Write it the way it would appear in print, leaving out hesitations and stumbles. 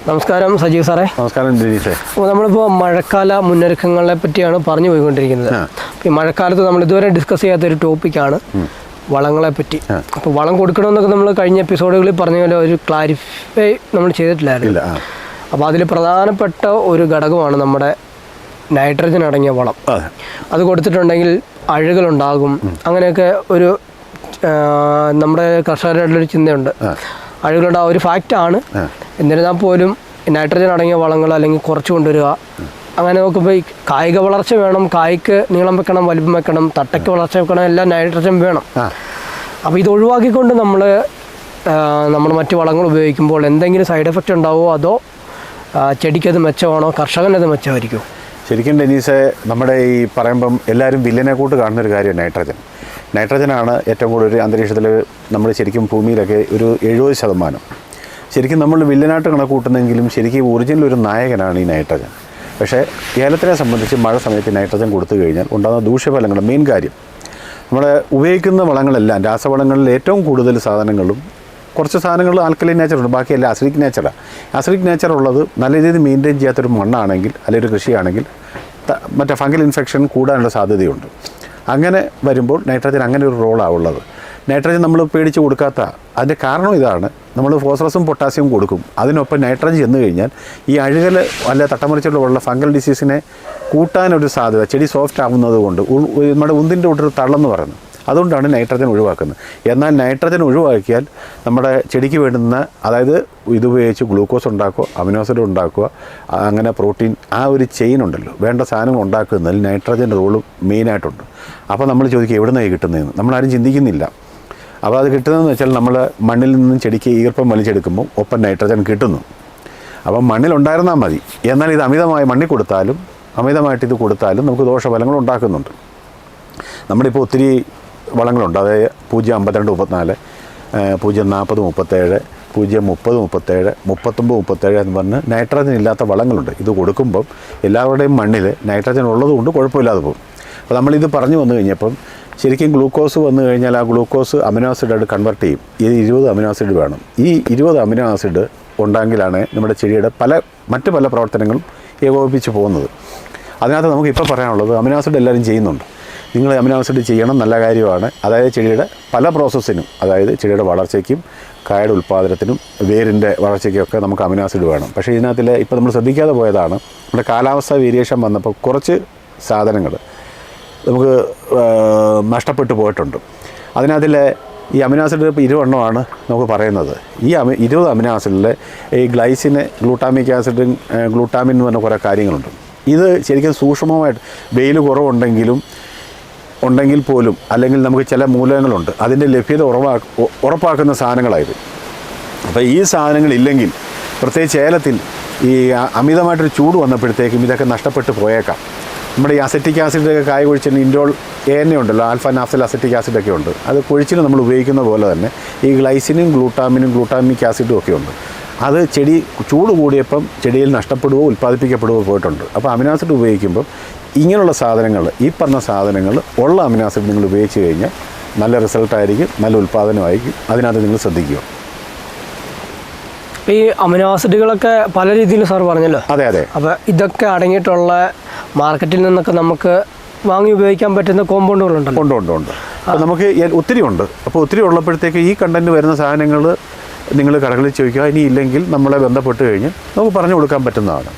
നമസ്കാരം സജീവ് സാറേ. നമസ്കാരം ദിനീഷേ. അപ്പോൾ നമ്മളിപ്പോൾ മഴക്കാല മുന്നൊരുക്കങ്ങളെ പറ്റിയാണ് പറഞ്ഞു പോയിക്കൊണ്ടിരിക്കുന്നത്. അപ്പോൾ ഈ മഴക്കാലത്ത് നമ്മൾ ഇതുവരെ ഡിസ്കസ് ചെയ്യാത്തൊരു ടോപ്പിക്കാണ് വളങ്ങളെ പറ്റി. അപ്പോൾ വളം കൊടുക്കണമെന്നൊക്കെ നമ്മൾ കഴിഞ്ഞ എപ്പിസോഡുകളിൽ പറഞ്ഞ പോലെ ഒരു ക്ലാരിഫൈ നമ്മൾ ചെയ്തിട്ടില്ലായിരുന്നു. അപ്പോൾ അതിൽ പ്രധാനപ്പെട്ട ഒരു ഘടകമാണ് നമ്മുടെ നൈട്രജൻ അടങ്ങിയ വളം. അത് കൊടുത്തിട്ടുണ്ടെങ്കിൽ അഴുകലുണ്ടാകും, അങ്ങനെയൊക്കെ ഒരു നമ്മുടെ കർഷകരുടെ ഒരു ചിന്തയുണ്ട്. അഴുകലുണ്ടാകും ഒരു ഫാക്റ്റാണ്. എന്നിരുന്നാൽ പോലും നൈട്രജൻ അടങ്ങിയ വളങ്ങൾ അല്ലെങ്കിൽ കുറച്ച് കൊണ്ടുവരിക. അങ്ങനെ നോക്കുമ്പോൾ ഈ കായിക വളർച്ച വേണം, കായ്ക്ക് നീളം വെക്കണം, വലിപ്പം വെക്കണം, തട്ടയ്ക്ക് വളർച്ച വെക്കണം, എല്ലാം നൈട്രജൻ വേണം. അപ്പോൾ ഇത് ഒഴിവാക്കിക്കൊണ്ട് നമ്മൾ മറ്റ് വളങ്ങൾ ഉപയോഗിക്കുമ്പോൾ എന്തെങ്കിലും സൈഡ് എഫക്റ്റ് ഉണ്ടാവുമോ, അതോ ചെടിക്കത് മെച്ചമാണോ, കർഷകനത് മെച്ചമായിരിക്കുമോ? ശരിക്കും ഡെനീസെ, നമ്മുടെ ഈ പറയുമ്പം എല്ലാവരും വില്ലനെ കൂട്ട് കാണുന്നൊരു കാര്യം നൈട്രജനാണ് ഏറ്റവും കൂടുതൽ അന്തരീക്ഷത്തിൽ നമ്മൾ ശരിക്കും ഭൂമിയിലൊക്കെ ഒരു 70%. ശരിക്കും നമ്മൾ വില്ലനായിട്ട് കണക്ക് കൂട്ടുന്നെങ്കിലും ശരിക്കും ഒറിജിനൽ ഒരു നായകനാണ് ഈ നൈട്രജൻ. പക്ഷേ ഏലത്തിനെ സംബന്ധിച്ച് മഴ സമയത്ത് നൈട്രജൻ കൊടുത്തു കഴിഞ്ഞാൽ ഉണ്ടാകുന്ന ദൂഷ്യഫലങ്ങളുടെ മെയിൻ കാര്യം, നമ്മുടെ ഉപയോഗിക്കുന്ന വളങ്ങളെല്ലാം രാസവളങ്ങളിൽ ഏറ്റവും കൂടുതൽ സാധനങ്ങളും കുറച്ച് സാധനങ്ങൾ ആൽക്കലൈൻ നേച്ചറുണ്ട്, ബാക്കിയെല്ലാം അസിഡിക് നേച്ചറാണ്. അസിഡിക് നേച്ചർ ഉള്ളത് നല്ല രീതിയിൽ മെയിൻറ്റെയിൻ ചെയ്യാത്തൊരു മണ്ണാണെങ്കിൽ അല്ലെങ്കിൽ ഒരു കൃഷിയാണെങ്കിൽ മറ്റേ ഫംഗൽ ഇൻഫെക്ഷൻ കൂടാനുള്ള സാധ്യതയുണ്ട്. അങ്ങനെ വരുമ്പോൾ നൈട്രജൻ അങ്ങനെ ഒരു റോളാണ് ഉള്ളത്. നൈട്രജൻ നമ്മൾ പേടിച്ച് കൊടുക്കാത്ത അതിൻ്റെ കാരണം ഇതാണ്. നമ്മൾ ഫോസ്ഫറസും പൊട്ടാസ്യവും കൊടുക്കും, അതിനൊപ്പം നൈട്രജൻ ചെന്ന് കഴിഞ്ഞാൽ ഈ അഴുകൽ അല്ല തട്ടമറിച്ചുള്ള ഫംഗൽ ഡിസീസിനെ കൂട്ടാനൊരു സാധ്യത, ചെടി സോഫ്റ്റ് ആവുന്നത് കൊണ്ട് നമ്മുടെ ഉന്തിൻ്റെ കൂട്ടൊരു തള്ളെന്ന് പറയുന്നത്, അതുകൊണ്ടാണ് നൈട്രജൻ ഒഴിവാക്കുന്നത്. എന്നാൽ നൈട്രജൻ ഒഴിവാക്കിയാൽ നമ്മുടെ ചെടിക്ക് വേണ്ടുന്ന, അതായത് ഇതുപയോഗിച്ച് ഗ്ലൂക്കോസ് ഉണ്ടാക്കുക, അമിനോ ആസിഡ് ഉണ്ടാക്കുക, അങ്ങനെ പ്രോട്ടീൻ, ആ ഒരു ചെയിൻ ഉണ്ടല്ലോ, വേണ്ട സാധനങ്ങൾ ഉണ്ടാക്കുന്നതിൽ നൈട്രജൻ റോളും മെയിനായിട്ടുണ്ട്. അപ്പോൾ നമ്മൾ ചോദിക്കുക എവിടുന്നായി കിട്ടുന്നതെന്ന് നമ്മളാരും ചിന്തിക്കുന്നില്ല. അപ്പോൾ അത് കിട്ടുന്നതെന്ന് വെച്ചാൽ നമ്മൾ മണ്ണിൽ നിന്നും ചെടിക്ക് ഈർപ്പം വലിച്ചെടുക്കുമ്പോൾ ഒപ്പം നൈട്രജൻ കിട്ടുന്നു. അപ്പം മണ്ണിലുണ്ടായിരുന്നാൽ മതി. എന്നാൽ ഇത് അമിതമായി മണ്ണിൽ കൊടുത്താലും അമിതമായിട്ട് ഇത് കൊടുത്താലും നമുക്ക് ദോഷഫലങ്ങൾ ഉണ്ടാക്കുന്നുണ്ട്. നമ്മളിപ്പോൾ ഒത്തിരി വളങ്ങളുണ്ട്, അതായത് 0.52-34, 0.40-37, 0.30-37, 39-37 എന്ന് പറഞ്ഞ് നൈട്രജൻ ഇല്ലാത്ത വളങ്ങളുണ്ട്. ഇത് കൊടുക്കുമ്പം എല്ലാവരുടെയും മണ്ണിൽ നൈട്രജൻ ഉള്ളതുകൊണ്ട് കുഴപ്പമില്ലാതെ പോകും. അപ്പോൾ നമ്മളിത് പറഞ്ഞു വന്നു കഴിഞ്ഞപ്പം ശരിക്കും ഗ്ലൂക്കോസ് വന്നു കഴിഞ്ഞാൽ ആ ഗ്ലൂക്കോസ് അമിനോ ആസിഡായിട്ട് കൺവെർട്ട് ചെയ്യും. ഇത് 20 അമിനോ ആസിഡ് വേണം. ഈ 20 അമിനോ ആസിഡ് ഉണ്ടെങ്കിലാണ് നമ്മുടെ ചെടിയുടെ മറ്റ് പല പ്രവർത്തനങ്ങളും ഏകോപിപ്പിച്ച് പോകുന്നത്. അതിനകത്ത് നമുക്ക് ഇപ്പോൾ പറയാനുള്ളത്, അമിനോ ആസിഡ് എല്ലാവരും ചെയ്യുന്നുണ്ട്. നിങ്ങൾ അമിനോ ആസിഡ് ചെയ്യണം, നല്ല കാര്യമാണ്. അതായത് ചെടിയുടെ പല പ്രോസസ്സിനും, അതായത് ചെടിയുടെ വളർച്ചയ്ക്കും കായയുടെ ഉൽപ്പാദനത്തിനും വേരിൻ്റെ വളർച്ചയ്ക്കൊക്കെ നമുക്ക് അമിനോ ആസിഡ് വേണം. പക്ഷേ ഇതിനകത്തിൽ ഇപ്പോൾ നമ്മൾ ശ്രദ്ധിക്കാതെ പോയതാണ്, നമ്മുടെ കാലാവസ്ഥ വേരിയേഷൻ വന്നപ്പോൾ കുറച്ച് സാധനങ്ങൾ നമുക്ക് നഷ്ടപ്പെട്ടു പോയിട്ടുണ്ട്. അതിനകത്തിൽ ഈ അമിനോ ആസിഡ് ഇപ്പോൾ 20 എണ്ണമാണ് നമുക്ക് പറയുന്നത്. ഈ 20 അമിനോ ആസിഡിൽ ഈ ഗ്ലൈസിന്, ഗ്ലൂട്ടാമിക് ആസിഡ്, ഗ്ലൂട്ടാമിൻ എന്ന് പറഞ്ഞ കുറേ കാര്യങ്ങളുണ്ട്. ഇത് ശരിക്കും സൂക്ഷ്മമായിട്ട് വെയിൽ ഉണ്ടെങ്കിൽ പോലും, അല്ലെങ്കിൽ നമുക്ക് ചില മൂലകങ്ങളുണ്ട്, അതിൻ്റെ ലഭ്യത ഉറപ്പാക്കുന്ന സാധനങ്ങളായത്. അപ്പോൾ ഈ സാധനങ്ങളില്ലെങ്കിൽ, പ്രത്യേകിച്ച് ഏലത്തിൽ ഈ അമിതമായിട്ടൊരു ചൂട് വന്നപ്പോഴത്തേക്കും ഇതൊക്കെ നഷ്ടപ്പെട്ടു പോയേക്കാം. നമ്മുടെ ഈ അസറ്റിക് ആസിഡൊക്കെ കായ കൊഴിച്ചിന് ഇൻഡോൾ എന്നെ ഉണ്ടല്ലോ, ആൽഫ നാഫ്തൽ അസറ്റിക് ആസിഡൊക്കെ ഉണ്ട്. അത് കൊഴിച്ചിന് നമ്മൾ ഉപയോഗിക്കുന്ന പോലെ തന്നെ ഈ ഗ്ലൈസിനും ഗ്ലൂട്ടാമിക് ആസിഡും ഒക്കെ ഉണ്ട്. അത് ചെടി ചൂട് കൂടിയപ്പം ചെടിയിൽ നഷ്ടപ്പെടുകയോ ഉൽപ്പാദിപ്പിക്കപ്പെടുകയോ പോയിട്ടുണ്ട്. അപ്പോൾ അമിനോ ആസിഡ് ഉപയോഗിക്കുമ്പം ഇങ്ങനെയുള്ള സാധനങ്ങൾ, ഈ പറഞ്ഞ സാധനങ്ങൾ ഉള്ള അമിനോ ആസിഡ് നിങ്ങൾ ഉപയോഗിച്ച് കഴിഞ്ഞാൽ നല്ല റിസൾട്ടായിരിക്കും, നല്ല ഉൽപ്പാദനമായിരിക്കും. അതിനകത്ത് നിങ്ങൾ ശ്രദ്ധിക്കുക. ഈ അമിനോ ആസിഡുകളൊക്കെ പല രീതിയിൽ സാർ പറഞ്ഞല്ലോ. അതെ. അപ്പോൾ ഇതൊക്കെ അടങ്ങിയിട്ടുള്ള മാർക്കറ്റിൽ നിന്നൊക്കെ നമുക്ക് വാങ്ങി ഉപയോഗിക്കാൻ പറ്റുന്ന കോമ്പൗണ്ടുകളുണ്ടല്ലോ. ഉണ്ട്. അപ്പോൾ നമുക്ക് ഒത്തിരി ഉണ്ട്. അപ്പോൾ ഒത്തിരി ഉള്ളപ്പോഴത്തേക്ക് ഈ കണ്ടൻറ്റ് വരുന്ന സാധനങ്ങൾ നിങ്ങൾ കടകളിൽ ചോദിക്കുക. ഇനി ഇല്ലെങ്കിൽ നമ്മളെ ബന്ധപ്പെട്ട് കഴിഞ്ഞ് നമുക്ക് പറഞ്ഞു കൊടുക്കാൻ പറ്റുന്നതാണ്.